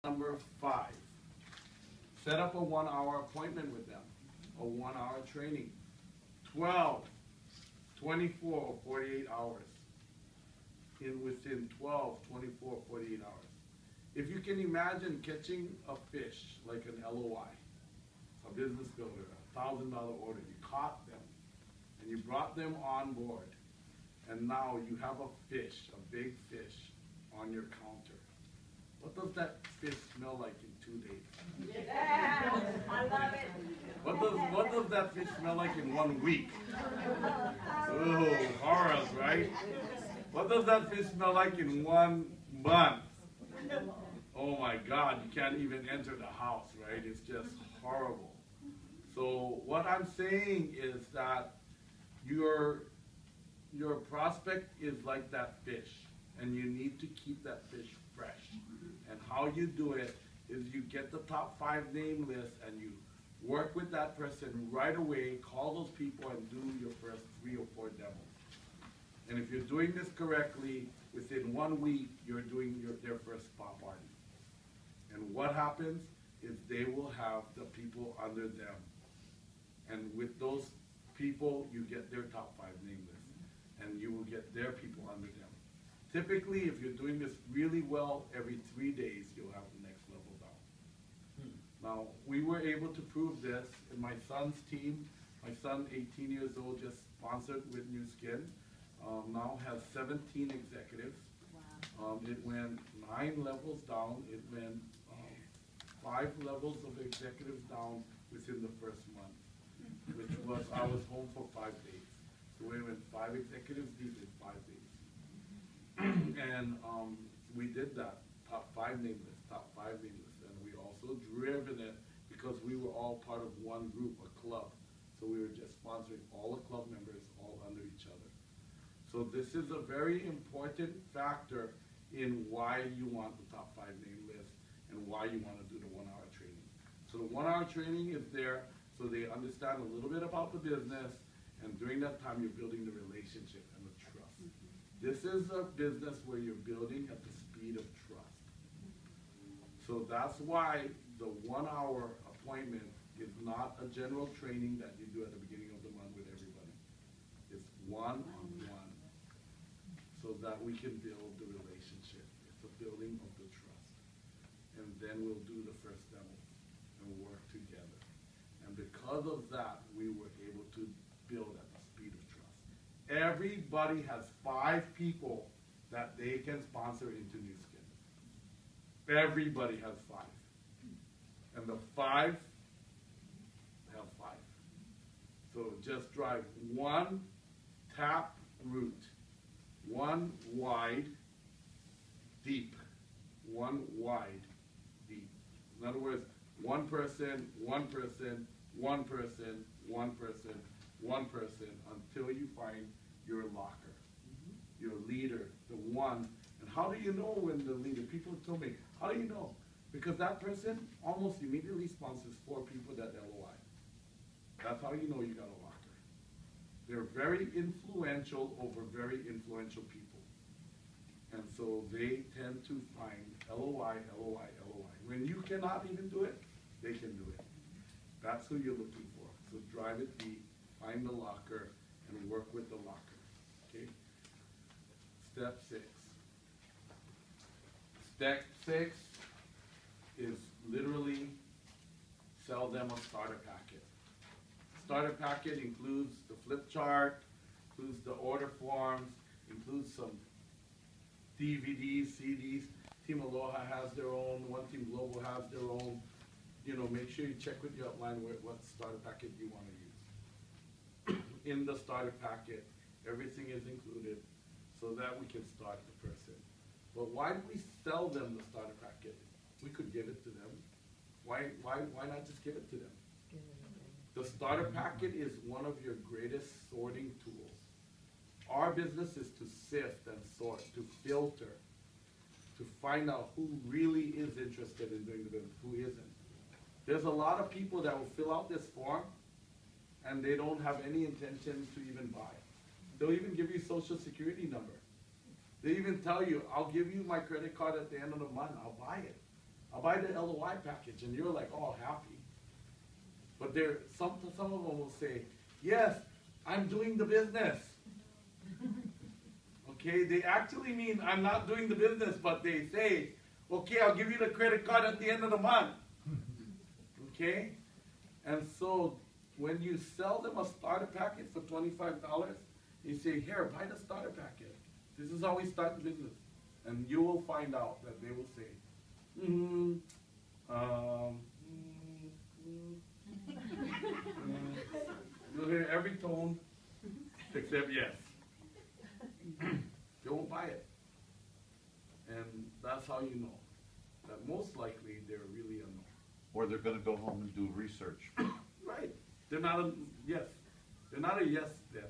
Number 5, set up a 1-hour appointment with them, a 1-hour training. 12, 24 or 48 hours. Within 12, 24, 48 hours. If you can imagine catching a fish like an LOI, a business builder, a $1,000 order, you caught them and you brought them on board, and now you have a fish, a big fish, on your counter. What does that fish smell like in 2 days? Yeah, I love it. What does that fish smell like in 1 week? Oh, horrors, right? What does that fish smell like in 1 month? Oh my God, you can't even enter the house, right? It's just horrible. So what I'm saying is that your prospect is like that fish, and you need to keep that fish fresh. And how you do it is you get the top 5 name list and you work with that person right away, call those people and do your first 3 or 4 demos. And if you're doing this correctly, within 1 week, you're doing their first spa party. And what happens is they will have the people under them. And with those people, you get their top 5 name list. And you will get their people under them. Typically, if you're doing this really well, every 3 days, you'll have the next level down. Now, we were able to prove this in my son's team. My son, 18 years old, just sponsored with Nu Skin. Now has 17 executives. Wow. It went 9 levels down. It went 5 levels of executives down within the first month, which was, I was home for 5 days. So we went 5 executives deep in 5 days. And we did that, top 5 name list, top 5 name list. And we also driven it because we were all part of one group, a club. So we were just sponsoring all the club members all under each other. So this is a very important factor in why you want the top 5 name list and why you want to do the 1-hour training. So the 1-hour training is there so they understand a little bit about the business, and during that time you're building the relationship and the trust. This is a business where you're building at the speed of trust. So that's why the 1-hour appointment is not a general training that you do at the beginning of the month with everybody. It's one-on-one, so that we can build the relationship. It's a building of the trust. And then we'll do the first demo and work together. And because of that, we were able to build at the speed of trust. Everybody has 5 people that they can sponsor into Nu Skin. Everybody has 5. And the 5 have 5. So just drive 1 tap route, 1 wide, deep. 1 wide, deep. In other words, 1 person, 1 person, 1 person, 1 person, 1 person, until you find your locker, your leader, the one. And how do you know when the leader? People told me, how do you know? Because that person almost immediately sponsors 4 people that LOI. That's how you know you got a locker. They're very influential over very influential people. And so they tend to find LOI, LOI, LOI. When you cannot even do it, they can do it. That's who you're looking for. So drive it deep, find the locker, and work with the locker. Okay? Step 6. Step 6 is literally sell them a starter packet. Starter packet includes the flip chart, includes the order forms, includes some DVDs, CDs. Team Aloha has their own, One Team Global has their own. You know, make sure you check with your upline what starter packet you want to use. In the starter packet, everything is included so that we can start the person. But why do we sell them the starter packet? We could give it to them. Why not just give it to them? The starter packet is one of your greatest sorting tools. Our business is to sift and sort, to filter, to find out who really is interested in doing the business, who isn't. There's a lot of people that will fill out this form and they don't have any intention to even buy. They'll even give you social security number. They even tell you, I'll give you my credit card at the end of the month, I'll buy it. I'll buy the LOI package, and you're like all happy. But some of them will say, yes, I'm doing the business. Okay, they actually mean I'm not doing the business, but they say, okay, I'll give you the credit card at the end of the month. Okay? And so when you sell them a starter package for $25, you say, here, buy the starter package. This is how we start the business. And you will find out that they will say, you'll hear every tone except yes. They won't buy it. And that's how you know that most likely they're really a no. Or they're gonna go home and do research. Right. They're not a yes. They're not a yes then.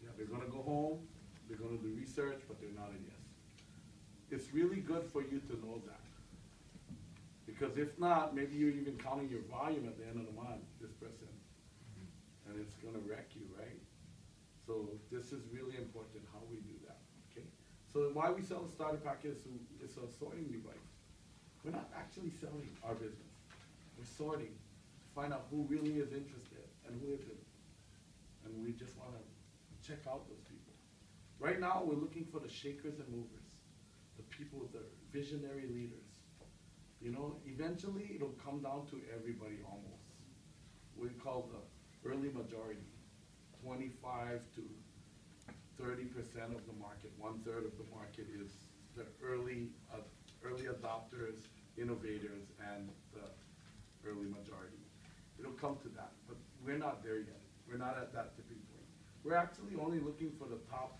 Yeah, they're gonna go home, they're gonna do research, but they're not a yes. It's really good for you to know that. Because if not, maybe you're even counting your volume at the end of the month, this person. And it's gonna wreck you, right? So this is really important how we do that, okay? So why we sell a starter package is a sorting device. We're not actually selling our business. We're sorting to find out who really is interested and who isn't. And we just wanna check out those people. Right now, we're looking for the shakers and movers, the people, the visionary leaders. You know, eventually it'll come down to everybody almost. We call the early majority. 25 to 30% of the market, 1/3 of the market is the early adopters, innovators, and the early majority. It'll come to that, but we're not there yet. We're not at that tipping point. We're actually only looking for the top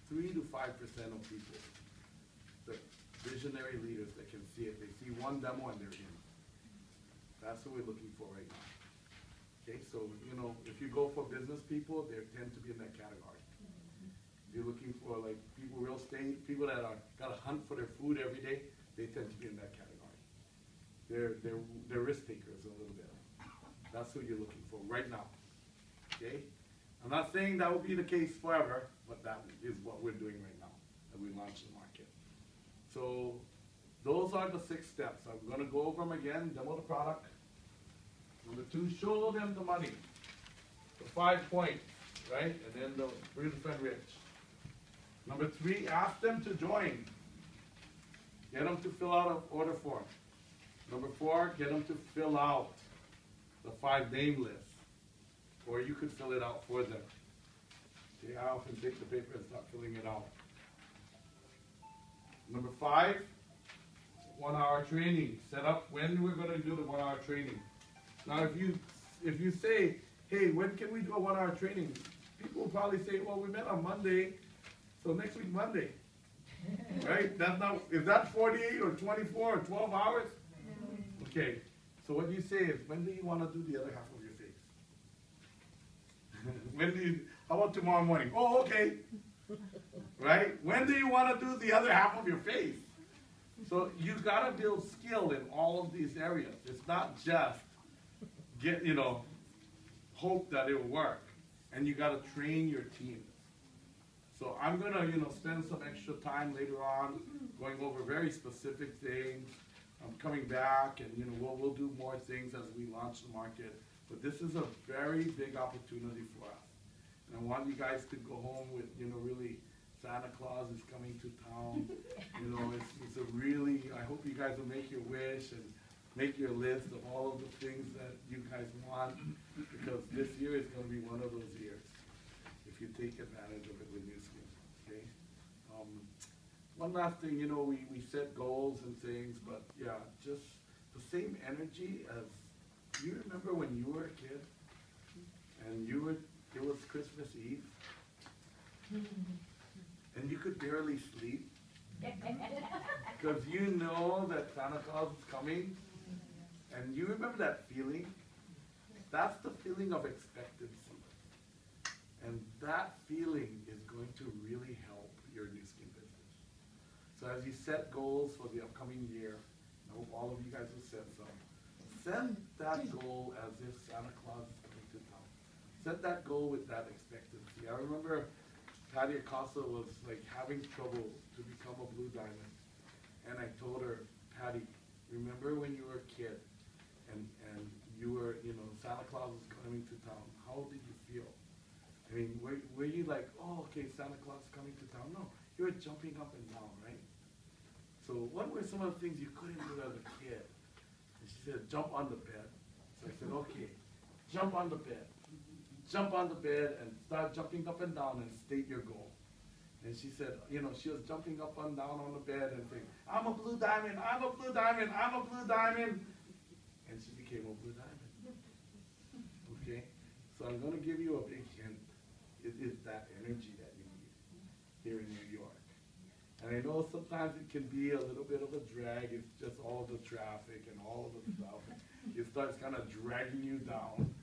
3 to 5% of people, the visionary leaders that can see it. They see one demo and they're in. That's what we're looking for right now. Okay, so, you know, if you go for business people, they tend to be in that category. If you're looking for, like, people real estate, people that gotta hunt for their food every day, they tend to be in that category. They're risk takers a little bit. That's who you're looking for right now, okay? I'm not saying that will be the case forever, but that is what we're doing right now as we launch the market. So those are the 6 steps. I'm gonna go over them again, demo the product. Number 2, show them the money. The 5 points, right? And then the beautiful and rich. Number 3, ask them to join. Get them to fill out an order form. Number 4, get them to fill out the 5 name list. Or you could fill it out for them. Okay, I often take the paper and start filling it out. Number 5, 1-hour training. Set up when we're gonna do the 1-hour training. Now, if you say, hey, when can we do a 1-hour training? People will probably say, well, we met on Monday, so next week Monday, right? That's not, is that 48 or 24 or 12 hours? Okay, so what you say is, when do you want to do the other half of your face? How about tomorrow morning? Oh, okay, right? When do you want to do the other half of your face? So you got to build skill in all of these areas. It's not just hope that it will work. And you got to train your team. So I'm going to, spend some extra time later on going over very specific things. I'm coming back and, we'll do more things as we launch the market. But this is a very big opportunity for us. And I want you guys to go home with, really, Santa Claus is coming to town. It's a really, I hope you guys will make your wish and make your list of all of the things that you guys want, because this year is going to be one of those years, if you take advantage of it with Nu Skin, okay? One last thing, we set goals and things, but yeah, just the same energy as, you remember when you were a kid, and it was Christmas Eve, and you could barely sleep, because you know that Santa Claus is coming. And you remember that feeling? That's the feeling of expectancy. And that feeling is going to really help your Nu Skin business. So as you set goals for the upcoming year, I hope all of you guys will set some. Set that goal as if Santa Claus is coming to town. Set that goal with that expectancy. I remember Patty Acosta was having trouble to become a Blue Diamond. And I told her, Patty, remember when you were a kid and you were, Santa Claus was coming to town, how did you feel? I mean, were you like, oh, okay, Santa Claus is coming to town? No, you were jumping up and down, right? So what were some of the things you couldn't do as a kid? And she said, jump on the bed. So I said, okay, jump on the bed. Jump on the bed and start jumping up and down and state your goal. And she said, she was jumping up and down on the bed and saying, I'm a blue diamond, I'm a blue diamond, I'm a blue diamond. And she became a blue diamond. Okay? So I'm going to give you a big hint. It is that energy that you need here in New York. And I know sometimes it can be a little bit of a drag. It's just all the traffic and all of the stuff. It starts kind of dragging you down.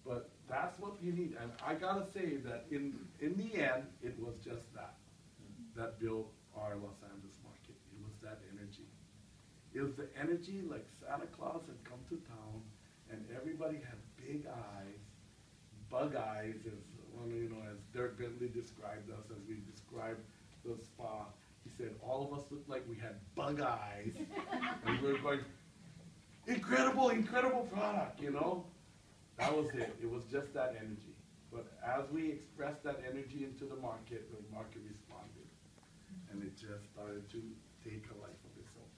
But that's what you need. And I gotta say that in the end, it was just that built our Los Angeles market. It was that energy. It was the energy like Santa Claus had come to town and everybody had big eyes, bug eyes, as Dirk Bentley described us, as we described the spa. He said all of us looked like we had bug eyes. And we were going, incredible, incredible product, That was it. It was just that energy. But as we expressed that energy into the market responded. And it just started to take a life of its own.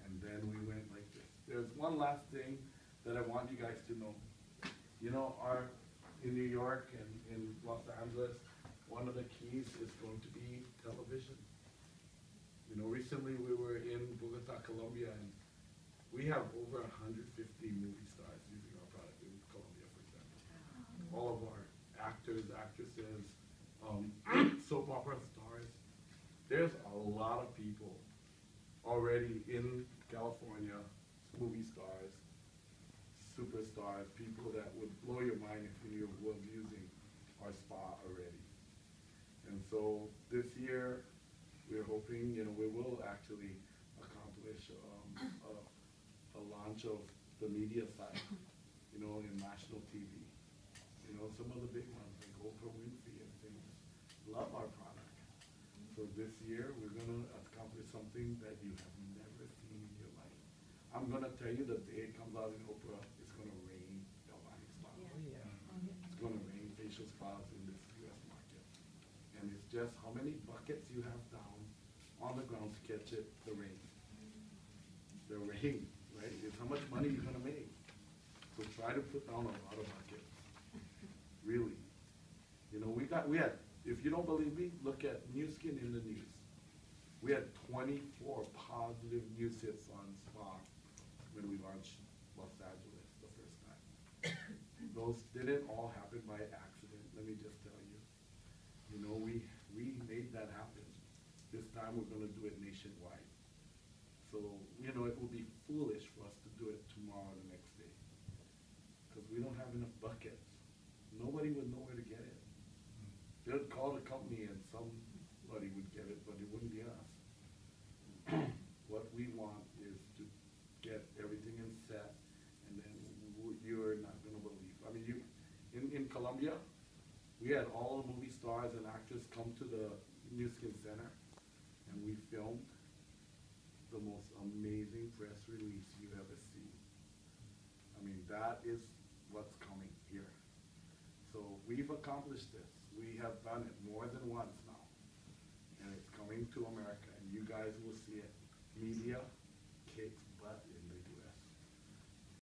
And then we went like this. There's one last thing that I want you guys to know. In New York and in Los Angeles, one of the keys is going to be television. Recently we were in Bogota, Colombia, and we have over 150 movie stars using our product in Colombia, for example. All of our actors, actresses, soap opera stars. There's a lot of people already in California, movie stars, superstars, people that would blow your mind if you was using our spa already. And so this year, we're hoping, we will actually accomplish a launch of the media side, in national TV. Some of the big ones like Oprah Winfrey and things love our product. So this year, we're going to accomplish something that you have never seen in your life. I'm going to tell you the day it comes out in Oprah, it's going to rain Galvanic spas. It's going to rain facial spas in this U.S. market. And it's just how many buckets you have down on the ground to catch it, the rain. The rain, right? It's how much money you're going to make. So try to put down a lot of buckets. Really. We had, if you don't believe me, look at Nu Skin in the news. We had 24 positive news hits on spa when we launched Los Angeles the first time. Those didn't all happen by accident, let me just tell you. We made that happen. This time we're going to do it nationwide. So, it would be foolish for us to do it tomorrow or the next day. Because we don't have enough buckets. Nobody would know where to get it. They would call the company and somebody would get it, but it wouldn't be us. What we want is to get everything in set, and then you're not going to believe. I mean, in Colombia, we had all the movie stars and actors come to the Nu Skin Center, and we filmed the most amazing press release you've ever seen. I mean, that is what's coming here. So we've accomplished this. We have done it more than once now. And it's coming to America, and you guys will see it. Media,